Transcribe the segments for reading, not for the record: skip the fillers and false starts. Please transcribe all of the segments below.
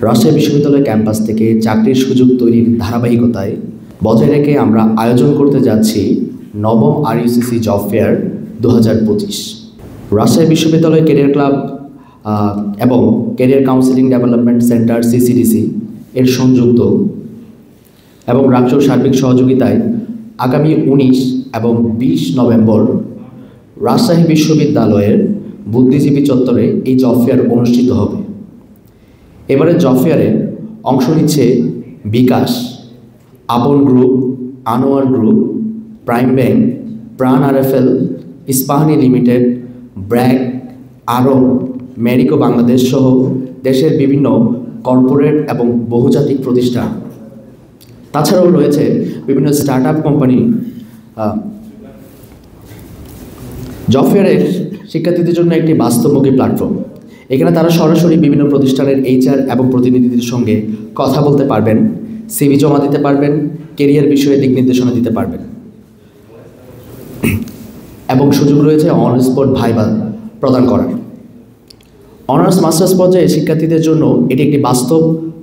রাজশাহী বিশ্ববিদ্যালয় ক্যাম্পাস থেকে চাকরির সুযোগ তৈরির ধারাবাহিকতায় বজায় রেখে আমরা আয়োজন করতে যাচ্ছি নবম RUCC জব ফেয়ার 2025। রাজশাহী বিশ্ববিদ্যালয় ক্যারিয়ার ক্লাব এবং career counselling development centre CCDC এর সংযুক্ত এবং রাষ্ট্র সার্বিক সহযোগিতায় আগামী 19 এবং 20 নভেম্বর রাজশাহী বিশ্ববিদ্যালয়ের বুদ্ধিজীবী চত্বরে এই জব ফেয়ার অনুষ্ঠিত হবে। এবারে জব ফেয়ারে অংশ নিচ্ছে বিকাশ, আপন group, Anwar group, prime bank, প্রাণ RFL, ইস্পাহানি লিমিটেড, ব্র্যাক, আরব, মেরিকো বাংলাদেশ সহ দেশের বিভিন্ন কর্পোরেট এবং বহুজাতিক প্রতিষ্ঠান। তাছাড়াও রয়েছে বিভিন্ন স্টার্টআপ কোম্পানি। জব ফেয়ারের শিক্ষার্থীদের জন্য একটি বাস্তবমুখী প্ল্যাটফর্ম। এখানে তারা সরাসরি বিভিন্ন প্রতিষ্ঠানের HR এবং প্রতিনিধিদের সঙ্গে কথা বলতে পারবেন, CV জমা দিতে পারবেন, কেরিয়ার বিষয়ে দিক নির্দেশনা দিতে পারবেন এবং সুযোগ রয়েছে অন স্পট ভাইভা প্রদান করার। অনার্স মাস্টার্স পর্যায়ে শিক্ষার্থীদের জন্য এটি একটি বাস্তব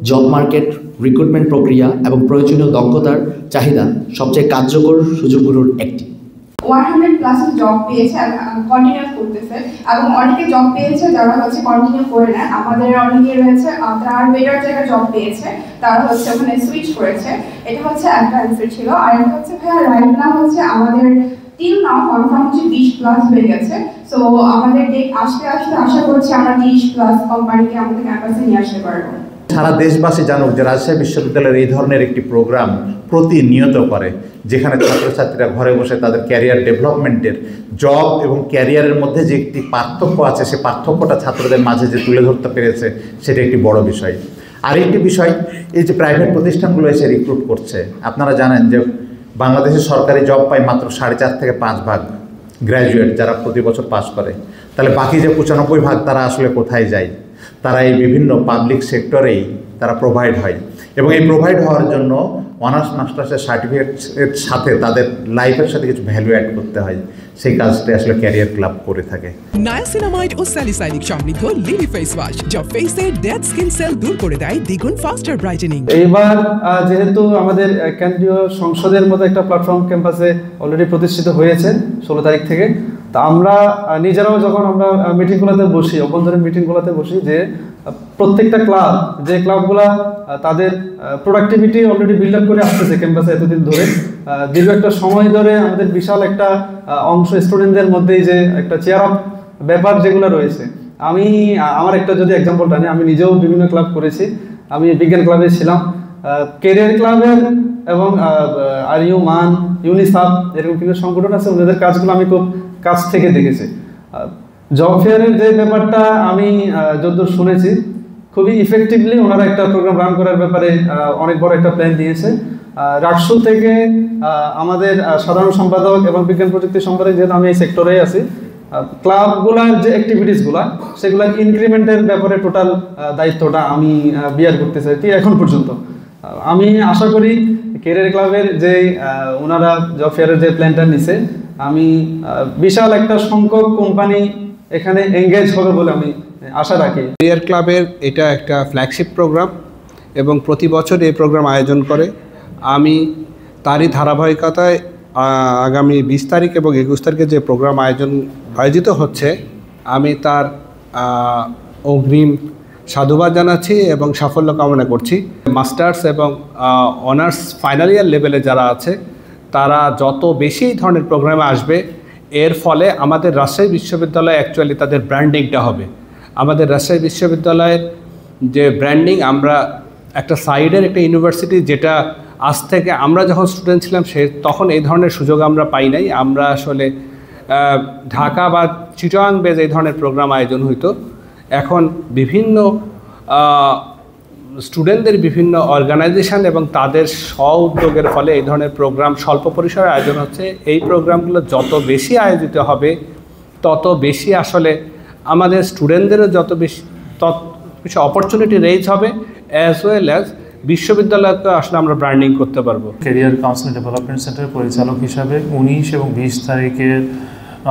জব মার্কেট রিক্রুটমেন্ট প্রক্রিয়া এবং প্রয়োজনীয় দক্ষতার চাহিদা সবচেয়ে কার্যকর সুযোগগুলোর একটি। 100+ জব পেয়েছে, কন্টিনিউ করতেছে এবং অনেকে জব পেয়েছে যারা কন্টিনিউ করে না। আমাদের অনেকে রয়েছে তারা বেটার জায়গায় জব পেয়েছে, তারা ওখানে সুইচ করেছে। এটা একটা অ্যান্সার ছিল। আর এটা ভাইয়া রাইট নাও আমাদের টিল নাও কনফার্ম 20+ হয়ে গেছে। সো আমাদের আস্তে আস্তে আশা করছি আমরা 30+ কোম্পানিকে আমাদের ক্যাম্পাসে নিয়ে আসতে পারবো। সারা দেশবাসী জানুক যে রাজশাহী বিশ্ববিদ্যালয়ের এই ধরনের একটি প্রোগ্রাম প্রতিনিয়ত করে, যেখানে ছাত্রছাত্রীরা ঘরে বসে তাদের ক্যারিয়ার ডেভেলপমেন্টের, জব এবং ক্যারিয়ারের মধ্যে যে একটি পার্থক্য আছে, সে পার্থক্যটা ছাত্রদের মাঝে যে তুলে ধরতে পেরেছে সেটা একটি বড় বিষয়। আর একটি বিষয়, এই যে প্রাইভেট প্রতিষ্ঠানগুলো এসে রিক্রুট করছে, আপনারা জানেন যে বাংলাদেশের সরকারি জব পায় মাত্র 4.5 থেকে 5 ভাগ গ্র্যাজুয়েট যারা প্রতি বছর পাস করে। তাহলে বাকি যে 95 ভাগ তারা আসলে কোথায় যায়? তারা এই বিভিন্ন পাবলিক সেক্টরেই তারা প্রোভাইড হয় এবং এই প্রোভাইড হওয়ার জন্য অনার্স মাস্টার্সের সার্টিফিকেটের সাথে তাদের লাইফের সাথে কিছু ভ্যালু অ্যাড করতে হয়। সেই কাজটা আসলে ক্যারিয়ার ক্লাব করে থাকে। নায়াসিনামাইড ও স্যালিসাইলিক সমৃদ্ধ লিলি ফেস ওয়াশ যা ফেসের ডেড স্কিন সেল দূর করে দেয় দ্বিগুণ ফাস্টার ব্রাইটেনিং। এইবার যেহেতু আমাদের কেন্দ্রীয় সংসদের মতো একটা প্ল্যাটফর্ম ক্যাম্পাসে অলরেডি প্রতিষ্ঠিত হয়েছে 16 তারিখ থেকে, তা আমরা নিজেরাও যখন আমরা মিটিংগুলোতে বসি, অভ্যন্তরীণ মিটিংগুলোতে বসি, যে প্রত্যেকটা ক্লাব, যে ক্লাবগুলা তাদের প্রোডাক্টিভিটি অলরেডি বিল্ড আপ করে আসতেছে ক্যাম্পাসে এতদিন ধরে, দীর্ঘ একটা সময় ধরে আমাদের বিশাল একটা অংশ স্টুডেন্টদের মধ্যেই যে একটা চেয়ার আপ ব্যাপার যেগুলো রয়েছে। আমার একটা যদি এক্সাম্পল টানি, আমি নিজেও বিভিন্ন ক্লাব করেছি। আমি বিজ্ঞান ক্লাবে ছিলাম, ক্যারিয়ার ক্লাবের এবং RU মান, ইউনিসাফ এরকম কিছু সংগঠন আছে, ওদের কাজগুলো আমি খুব কাছ থেকে দেখেছি। জব ফেয়ারের যে ব্যাপারটা আমি যতদূর শুনেছি, খুবই ইফেক্টিভলি ওনারা একটা প্রোগ্রাম রান করার ব্যাপারে অনেক বড় একটা প্ল্যান দিয়েছে। রাকসু থেকে আমাদের সাধারণ সম্পাদক এবং বিজ্ঞান প্রযুক্তি সম্পাদক, যেহেতু আমি এই সেক্টরেই আছি, ক্লাবগুলার যে অ্যাক্টিভিটিসগুলা সেগুলো ইনক্রিমেন্টের ব্যাপারে টোটাল দায়িত্বটা আমি বিয়ার করতে চাই এখন পর্যন্ত। আমি আশা করি ক্যারিয়ার ক্লাবের যে ওনারা জব ফেয়ারের যে প্ল্যানটা নিছে, আমি বিশাল একটা সংখ্যক কোম্পানি এখানে এঙ্গেজ হবে বলে আমি আশা রাখি। ক্যারিয়ার ক্লাবের এটা একটা ফ্ল্যাগশিপ প্রোগ্রাম এবং প্রতি বছর এই প্রোগ্রাম আয়োজন করে। আমি তারই ধারাবাহিকতায় আগামী 20 তারিখ এবং 21 তারিখে যে প্রোগ্রাম আয়োজিত হচ্ছে, আমি তার অগ্রিম সাধুবাদ জানাচ্ছি এবং সাফল্য কামনা করছি। মাস্টার্স এবং অনার্স ফাইনাল ইয়ার লেভেলে যারা আছে, তারা যত বেশি এই ধরনের প্রোগ্রামে আসবে, এর ফলে আমাদের রাজশাহী বিশ্ববিদ্যালয় অ্যাকচুয়ালি তাদের ব্র্যান্ডিংটা হবে। আমাদের রাজশাহী বিশ্ববিদ্যালয়ের যে ব্র্যান্ডিং, আমরা একটা সাইডের একটা ইউনিভার্সিটি, যেটা আজ থেকে আমরা যখন স্টুডেন্ট ছিলাম তখন এই ধরনের সুযোগ আমরা পাই নাই। আমরা আসলে ঢাকা বা চিটাগাং বেজ এই ধরনের প্রোগ্রাম আয়োজন হইতো। এখন বিভিন্ন স্টুডেন্টদের বিভিন্ন অর্গানাইজেশন এবং তাদের স্ব-উদ্যোগের ফলে এই ধরনের প্রোগ্রাম স্বল্প পরিসরে আয়োজন হচ্ছে। এই প্রোগ্রামগুলো যত বেশি আয়োজিত হবে, তত বেশি আসলে আমাদের স্টুডেন্টদেরও যত বেশি অপরচুনিটি রেজ হবে, অ্যাজ ওয়েল অ্যাজ বিশ্ববিদ্যালয়কে আসলে আমরা ব্র্যান্ডিং করতে পারবো। ক্যারিয়ার কাউন্সেলিং ডেভেলপমেন্ট সেন্টারের পরিচালক হিসাবে 19 এবং 20 তারিখের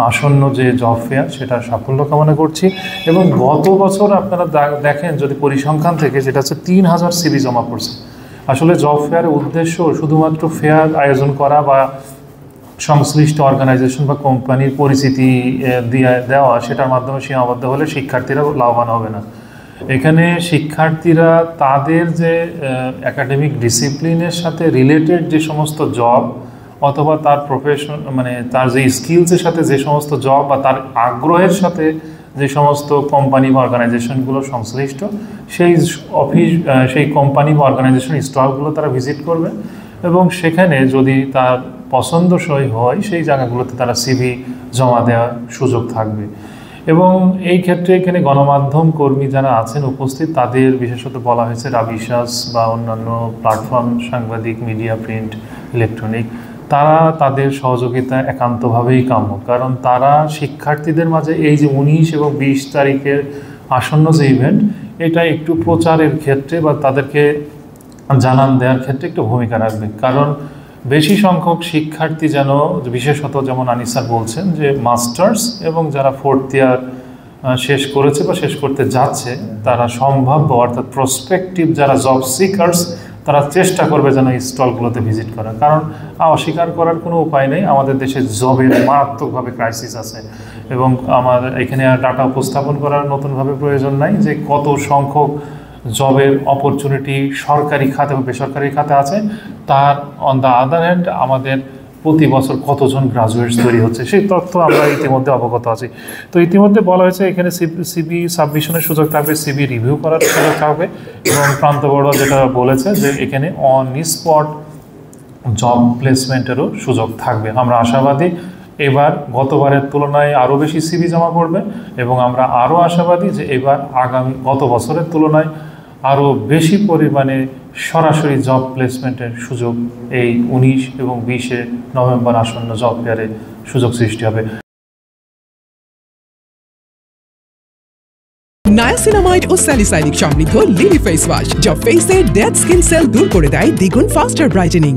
আসন্ন যে জব ফেয়ার সেটা সাফল্য কামনা করছি। এবং গত বছর আপনারা দেখেন যদি পরিসংখ্যান থেকে, যেটা হচ্ছে 3000 সিভি জমা পড়ছে। আসলে জব ফেয়ারের উদ্দেশ্য শুধুমাত্র ফেয়ার আয়োজন করা বা সংশ্লিষ্ট অর্গানাইজেশন বা কোম্পানির পরিচিতি দেওয়া, সেটার মাধ্যমে সীমাবদ্ধ হলে শিক্ষার্থীরা লাভবান হবে না। এখানে শিক্ষার্থীরা তাদের যে একাডেমিক ডিসিপ্লিনের সাথে রিলেটেড যে সমস্ত জব অথবা তার প্রফেশন মানে তার যে স্কিলসের সাথে যে সমস্ত জব বা তার আগ্রহের সাথে যে সমস্ত কোম্পানি বা অর্গানাইজেশনগুলো সংশ্লিষ্ট সেই কোম্পানি বা অর্গানাইজেশন স্টলগুলো তারা ভিজিট করবে এবং সেখানে যদি তার পছন্দসই হয় সেই জায়গাগুলোতে তারা সিভি জমা দেওয়ার সুযোগ থাকবে। এবং এই ক্ষেত্রে এখানে গণমাধ্যম কর্মী যারা আছেন উপস্থিত, তাদের বিশেষত বলা হয়েছে রাবিশাস বা অন্যান্য প্ল্যাটফর্ম, সাংবাদিক, মিডিয়া, প্রিন্ট, ইলেকট্রনিক, তারা তাদের সহযোগিতা একান্তভাবেই কাম্য। কারণ তারা শিক্ষার্থীদের মাঝে এই যে 19 এবং 20 তারিখের আসন্ন যে ইভেন্ট, এটা একটু প্রচারের ক্ষেত্রে বা তাদেরকে জানান দেওয়ার ক্ষেত্রে একটু ভূমিকা রাখবে। কারণ বেশি সংখ্যক শিক্ষার্থী যেন, বিশেষত যেমন আনিসার বলছেন যে মাস্টার্স এবং যারা 4th ইয়ার শেষ করেছে বা শেষ করতে যাচ্ছে, তারা সম্ভাব্য অর্থাৎ প্রসপেক্টিভ যারা জব সিকার্স, তারা চেষ্টা করবে যেন এই স্টলগুলোতে ভিজিট করা। কারণ অস্বীকার করার কোনো উপায় নেই, আমাদের দেশে জবের মারাত্মকভাবে ক্রাইসিস আছে এবং আমাদের এখানে আর ডাটা উপস্থাপন করার নতুনভাবে প্রয়োজন নাই যে কত সংখ্যক জবের অপরচুনিটি সরকারি খাতে বা বেসরকারি খাতে আছে, তার অন দ্য আদার হ্যান্ড আমাদের প্রতি বছর কতজন গ্রাজুয়েটস তৈরি হচ্ছে সেই তথ্য আমরা ইতিমধ্যে অবগত আছি। তো ইতিমধ্যে বলা হয়েছে এখানে সিবি সাবমিশনের সুযোগ থাকবে, সিবি রিভিউ করার সুযোগ থাকবে এবং প্রান্ত বড় যেটা বলেছে যে এখানে অন স্পট জব প্লেসমেন্টেরও সুযোগ থাকবে। আমরা আশাবাদী এবার গতবারের তুলনায় আরও বেশি সিবি জমা পড়বে এবং আমরা আরও আশাবাদী যে এবার আগামী গত বছরের তুলনায় আরও বেশি পরিমাণে সরাসরি জব প্লেসমেন্টের সুযোগ এই 19 এবং 20 নভেম্বর আসন্ন জব ফেয়ারে সুযোগ সৃষ্টি হবে। নায়াসিনামাইড ও স্যালিসাইলিক সমৃদ্ধ লিলি ফেস ওয়াশ, যা ফেসের ডেড স্কিন সেল দূর করে দেয় দ্বিগুণ ফাস্টার ব্রাইটেনিং।